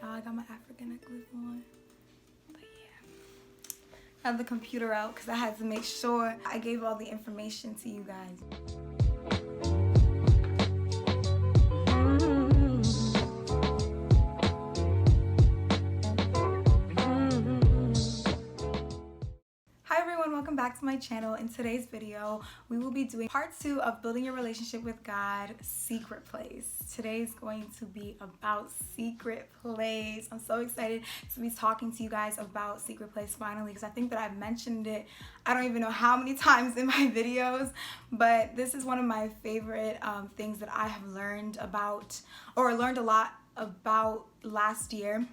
Y'all, I got my African necklace on. But yeah. I have the computer out because I had to make sure I gave all the information to you guys. Welcome back to my channel. In today's video, we will be doing part 2 of building your relationship with God, Secret Place. Today's going to be about Secret Place. I'm so excited to be talking to you guys about Secret Place finally, because I think that I've mentioned it, I don't even know how many times in my videos, but this is one of my favorite things that I have learned about, or learned a lot about last year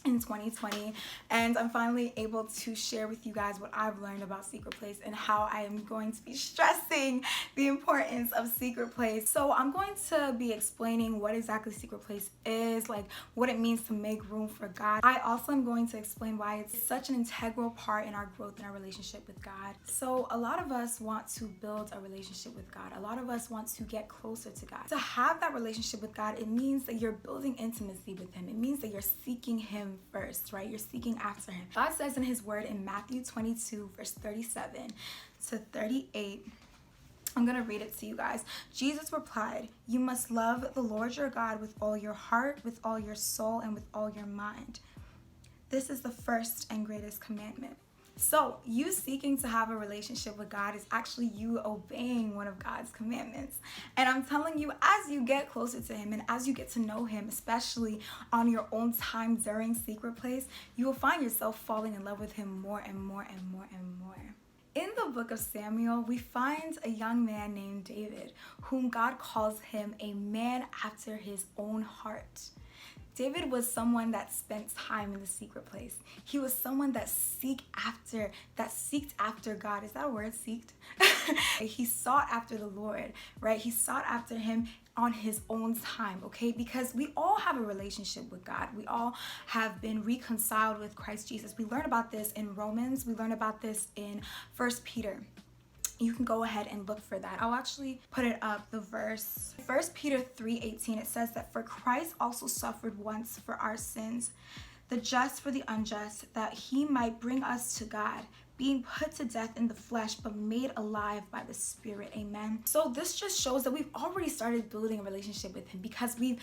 in 2020, and I'm finally able to share with you guys what I've learned about Secret Place and how I am going to be stressing the importance of Secret Place. So I'm going to be explaining what exactly Secret Place is, like what it means to make room for God. I also am going to explain why it's such an integral part in our growth in our relationship with God. So a lot of us want to build a relationship with God. A lot of us want to get closer to God. To have that relationship with God, it means that you're building intimacy with Him. It means that you're seeking Him first, right? You're seeking after Him. God says in His word in Matthew 22 verse 37 to 38, I'm gonna read it to you guys. Jesus replied, "You must love the Lord your God with all your heart, with all your soul, and with all your mind. This is the first and greatest commandment." So you seeking to have a relationship with God is actually you obeying one of God's commandments. And I'm telling you, as you get closer to Him and as you get to know Him, especially on your own time during Secret Place, you will find yourself falling in love with Him more and more and more and more. In the book of Samuel, we find a young man named David, whom God calls him a man after His own heart. David was someone that spent time in the secret place. He was someone that seeked after God. Is that a word, seeked? He sought after the Lord, right? He sought after Him on his own time, okay? Because we all have a relationship with God. We all have been reconciled with Christ Jesus. We learn about this in Romans. We learn about this in 1 Peter. You can go ahead and look for that. I'll actually put it up, the verse. 1 Peter 3:18, it says that for Christ also suffered once for our sins, the just for the unjust, that He might bring us to God, being put to death in the flesh, but made alive by the Spirit. Amen. So this just shows that we've already started building a relationship with Him because we've,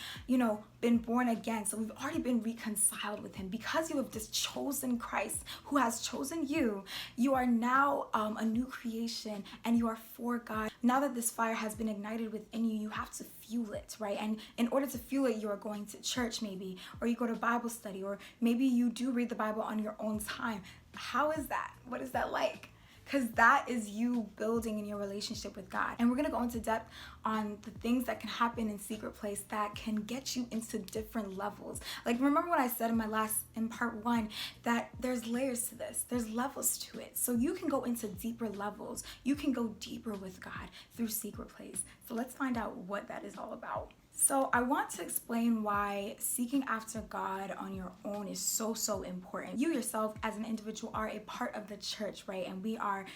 been born again. So we've already been reconciled with Him. Because you have just chosen Christ, who has chosen you, you are now a new creation and you are for God. Now that this fire has been ignited within you, you have to fuel it, right? And in order to fuel it, you are going to church maybe, or you go to Bible study, or maybe you do read the Bible on your own time. How is that? What is that like? Because that is you building in your relationship with God. And we're going to go into depth on the things that can happen in Secret Place that can get you into different levels. Like, remember what I said in part 1, that there's layers to this. There's levels to it. So you can go into deeper levels. You can go deeper with God through Secret Place. So let's find out what that is all about. So I want to explain why seeking after God on your own is so important. You yourself as an individual are a part of the church, right? And we are,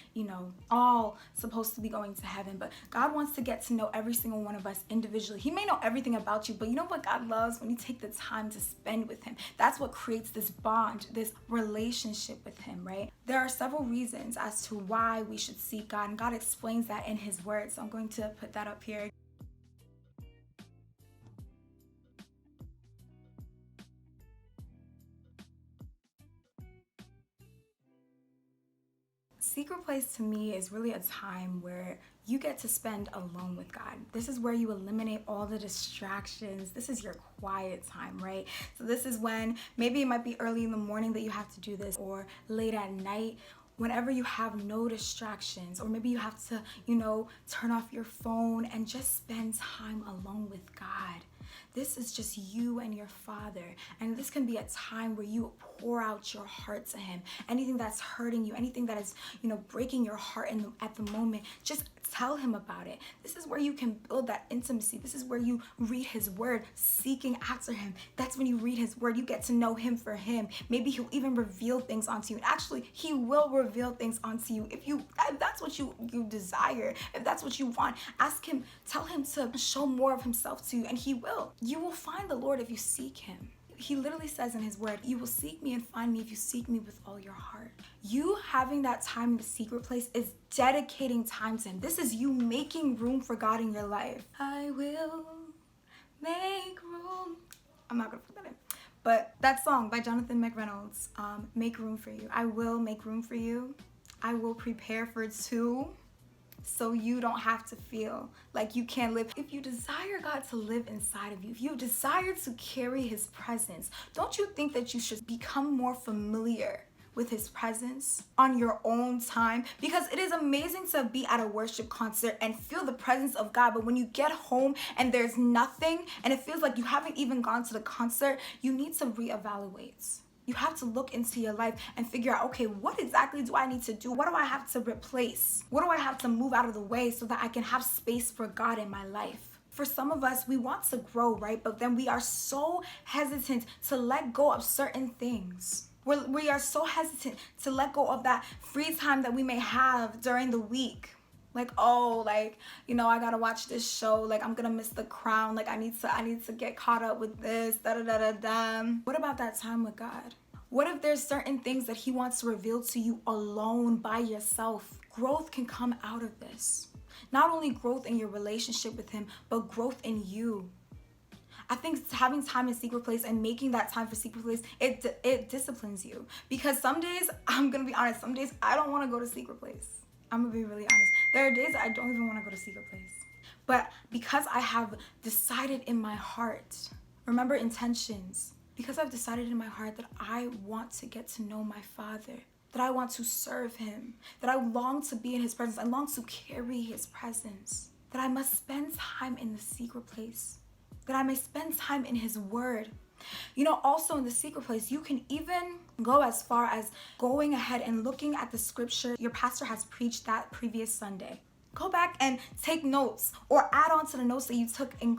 all supposed to be going to heaven. But God wants to get to know every single one of us individually. He may know everything about you, but you know what God loves? When you take the time to spend with Him. That's what creates this bond, this relationship with Him, right? There are several reasons as to why we should seek God, and God explains that in His Word. So I'm going to put that up here. Secret Place to me is really a time where you get to spend alone with God. This is where you eliminate all the distractions. This is your quiet time, right? So this is when maybe it might be early in the morning that you have to do this, or late at night, whenever you have no distractions, or maybe you have to, turn off your phone and just spend time alone with God. This is just you and your Father. And this can be a time where you pour out your heart to Him. Anything that's hurting you, anything that is, breaking your heart at the moment, just tell Him about it. This is where you can build that intimacy. This is where you read His Word, seeking after Him. That's when you read His Word, you get to know Him for Him. Maybe He'll even reveal things onto you. And actually, He will reveal things onto you if that's what you desire, if that's what you want. Ask Him, tell Him to show more of Himself to you, and He will. You will find the Lord if you seek Him. he literally says in his word, you will seek me and find me if you seek me with all your heart. You having that time in the secret place is dedicating time to him. This is you making room for God in your life. I will make room. I'm not gonna put that in. But that song by Jonathan McReynolds, Make Room for You. I will make room for you. I will prepare for two, so you don't have to feel like you can't live. If you desire God to live inside of you, if you desire to carry his presence, don't you think that you should become more familiar with his presence on your own time? Because it is amazing to be at a worship concert and feel the presence of God, but when you get home and there's nothing and it feels like you haven't even gone to the concert, you need to reevaluate. You have to look into your life and figure out, okay, what exactly do I need to do? What do I have to replace? What do I have to move out of the way so that I can have space for God in my life? For some of us, we want to grow, right? But then we are so hesitant to let go of certain things. We are so hesitant to let go of that free time that we may have during the week. Like, oh, like, you know, I gotta watch this show. Like, I'm gonna miss The Crown. Like, I need to get caught up with this. Da da da da da. What about that time with God? What if there's certain things that he wants to reveal to you alone by yourself? Growth can come out of this. Not only growth in your relationship with him, but growth in you. I think having time in secret place and making that time for secret place, it disciplines you. Because some days, I'm gonna be honest, some days I don't want to go to secret place. I'm gonna be really honest. There are days I don't even want to go to secret place. But because I have decided in my heart, remember intentions, because I've decided in my heart that I want to get to know my Father, that I want to serve him, that I long to be in his presence, I long to carry his presence, that I must spend time in the secret place, that I may spend time in his word. You know, also in the secret place, you can even go as far as going ahead and looking at the scripture your pastor has preached that previous Sunday. Go back and take notes or add on to the notes that you took in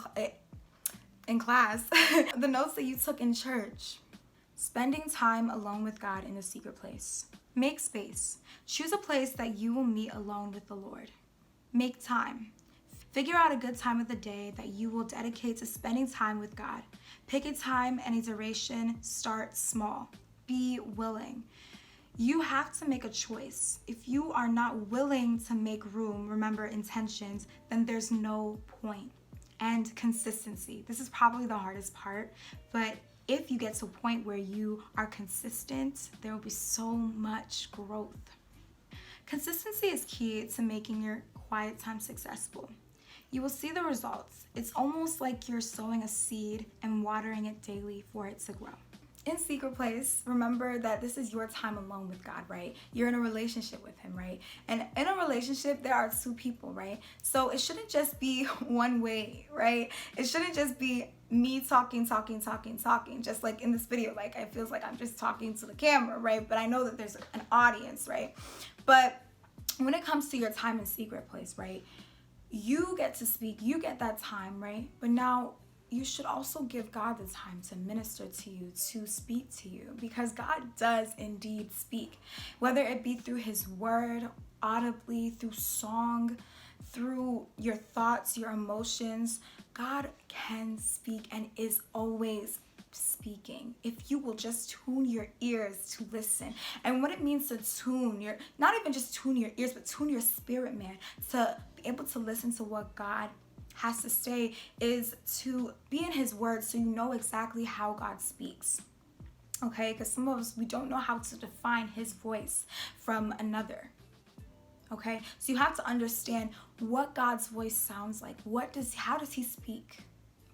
class, the notes that you took in church. Spending time alone with God in the secret place. Make space. Choose a place that you will meet alone with the Lord. Make time. Figure out a good time of the day that you will dedicate to spending time with God. Pick a time and a duration. Start small. Be willing. You have to make a choice. If you are not willing to make room, remember intentions, then there's no point. And consistency. This is probably the hardest part, but if you get to a point where you are consistent, there will be so much growth. Consistency is key to making your quiet time successful. You will see the results. It's almost like you're sowing a seed and watering it daily for it to grow. In secret place, remember that this is your time alone with God, right? You're in a relationship with him, right? And in a relationship, there are two people, right? So it shouldn't just be one way, right? It shouldn't just be me talking, just like in this video. Like, it feels like I'm just talking to the camera, right? But I know that there's an audience, right? But when it comes to your time in secret place, right? You get to speak, you get that time, right? But now you should also give God the time to minister to you, to speak to you, because God does indeed speak, whether it be through his word, audibly, through song, through your thoughts, your emotions. God can speak and is always speaking if you will just tune your ears to listen. And what it means to tune your, not even just tune your ears, but tune your spirit, man, to be able to listen to what God has to say, is to be in his word so you know exactly how God speaks. Okay, because some of us, we don't know how to define his voice from another. Okay, so you have to understand what God's voice sounds like. How does he speak,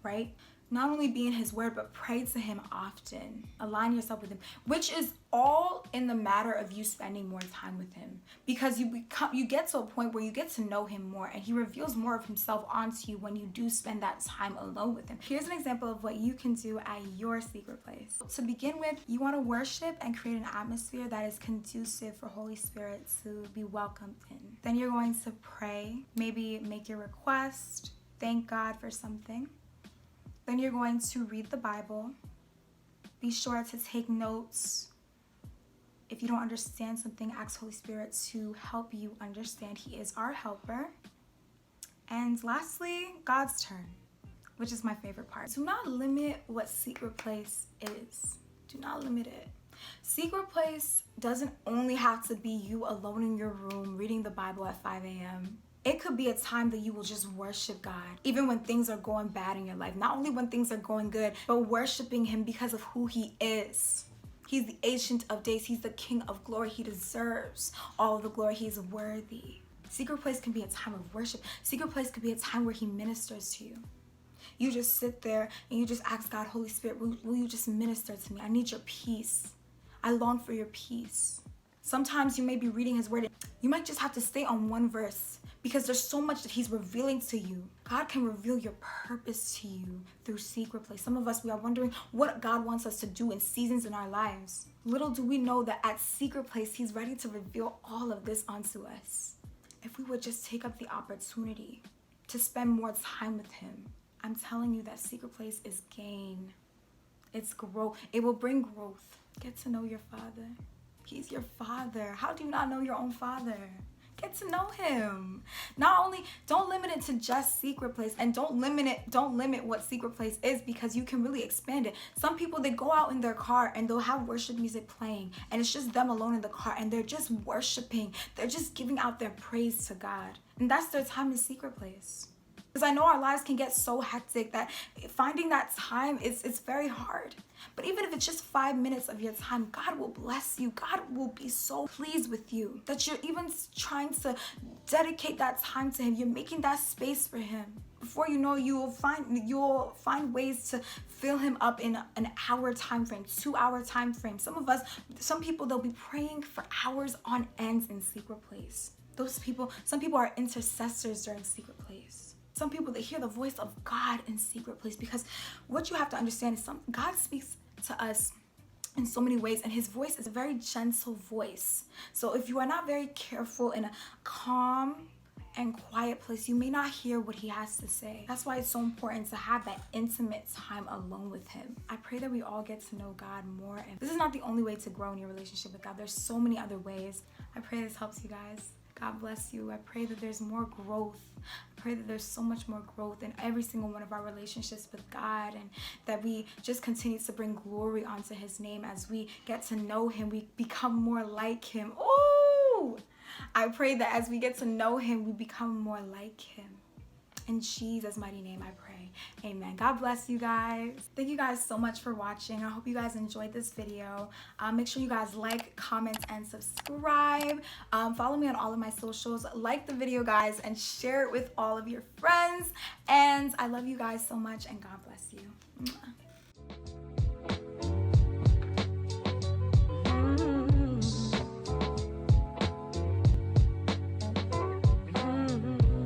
right? Not only be in his word, but pray to him often. Align yourself with him, which is all in the matter of you spending more time with him, because you get to a point where you get to know him more, and he reveals more of himself onto you when you do spend that time alone with him. Here's an example of what you can do at your secret place. To begin with, you want to worship and create an atmosphere that is conducive for Holy Spirit to be welcomed in. Then you're going to pray, maybe make your request, thank God for something. Then you're going to read the Bible. Be sure to take notes. If you don't understand something, ask Holy Spirit to help you understand. He is our helper. And lastly, God's turn. which is my favorite part. Do not limit what secret place is. Do not limit it. Secret place doesn't only have to be you alone in your room reading the Bible at 5 a.m. It could be a time that you will just worship God, even when things are going bad in your life. Not only when things are going good, but worshiping him because of who he is. He's the Ancient of Days. He's the King of Glory. He deserves all the glory. He's worthy. Secret place can be a time of worship. Secret place could be a time where he ministers to you. You just sit there and you just ask God, Holy Spirit, will you just minister to me? I need your peace. I long for your peace. Sometimes you may be reading his word. You might just have to stay on one verse because there's so much that he's revealing to you. God can reveal your purpose to you through secret place. Some of us, we are wondering what God wants us to do in seasons in our lives. Little do we know that at secret place, he's ready to reveal all of this onto us. If we would just take up the opportunity to spend more time with him, I'm telling you that secret place is gain. It's growth. It will bring growth. Get to know your Father. He's your Father. How do you not know your own Father? Get to know him. Not only, don't limit it to just secret place, and don't limit what secret place is, because you can really expand it. Some people, they go out in their car and they'll have worship music playing and it's just them alone in the car and they're just worshiping. They're just giving out their praise to God. And that's their time in secret place. Because I know our lives can get so hectic that finding that time it's very hard. But even if it's just 5 minutes of your time, God will bless you. God will be so pleased with you that you're even trying to dedicate that time to him. You're making that space for him. Before you know, you'll find ways to fill him up in an hour time frame, 2 hour time frame. Some people, they'll be praying for hours on end in secret place. Some people are intercessors during secret place. Some people, they hear the voice of God in secret place, because what you have to understand is God speaks to us in so many ways, and his voice is a very gentle voice. So if you are not very careful in a calm and quiet place, you may not hear what he has to say. That's why it's so important to have that intimate time alone with him. I pray that we all get to know God more. And this is not the only way to grow in your relationship with God. There's so many other ways. I pray this helps you guys. God bless you. I pray that there's more growth. I pray that there's so much more growth in every single one of our relationships with God, and that we just continue to bring glory onto his name as we get to know him. We become more like him. Oh, I pray that as we get to know him, we become more like him. In Jesus' mighty name I pray. Amen. God bless you guys. Thank you guys so much for watching. I hope you guys enjoyed this video. Make sure you guys like, comment, and subscribe. Follow me on all of my socials. Like the video, guys, and share it with all of your friends. And I love you guys so much, and God bless you. Mwah.